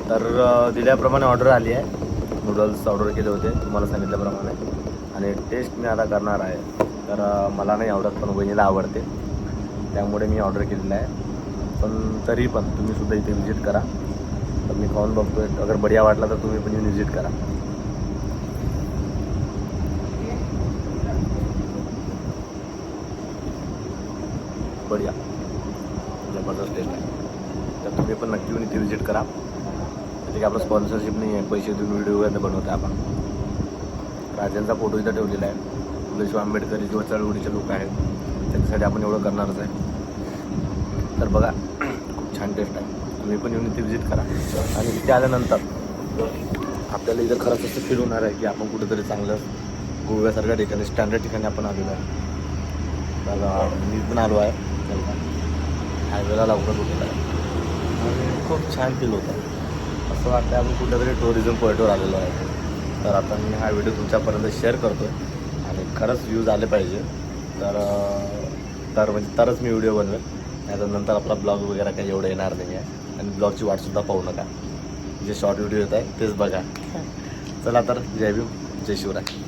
तर दिल्याप्रमाणे ऑर्डर आली आहे. नूडल्स ऑर्डर केले होते तुम्हाला सांगितल्याप्रमाणे, आणि टेस्ट मी आता करणार आहे. तर मला नाही आवडत पण वहिनीला आवडते, त्यामुळे मी ऑर्डर केलेलं आहे. पण तरी पण तुम्ही सुद्धा इथे विजिट करा. तर मी खाऊन बघतोय, अगर बढिया वाटला तर तुम्ही पण येऊन विजिट करा. बढिया, जबरदस्त टेस्ट आहे. तर तुम्ही पण नक्की येऊन इथे विजिट करा. म्हणजे की आपलं स्पॉन्सरशिप नाही आहे, पैसे देऊन व्हिडिओ वगैरे बनवतो आपण. राजांचा फोटो इथं ठेवलेला आहे. फुले आंबेडकरी किंवा चळवळीचे लोक आहेत, त्यांच्यासाठी आपण एवढं करणारच आहे. तर बघा, खूप छान टेस्ट आहे. तुम्ही पण येऊन इथे विजिट करा. आणि इथे आल्यानंतर आपल्याला इथं खरंच असं फील होणार आहे की आपण कुठेतरी चांगलं गोव्यासारख्या ठिकाणी, स्टँडर्ड ठिकाणी आपण आलेलो आहे. तर मी पण आलो आहे, हायवेला लवकर उठलेला आहे आणि खूप छान फील होतं. असं वाटतं आपण कुठेतरी टुरिझम पॉईंटवर आलेलो आहे. तर आता मी हा व्हिडिओ तुमच्यापर्यंत शेअर करतो आहे आणि खरंच व्ह्यूज आले पाहिजे तरच मी व्हिडिओ बनवेल. नाही नंतर आपला ब्लॉग वगैरे काही एवढं येणार नाही आहे. आणि ब्लॉगची वाटसुद्धा पाहू नका, जे शॉर्ट व्हिडिओ येत आहे तेच बघा. चला तर, जय भीम, जय शिवराय.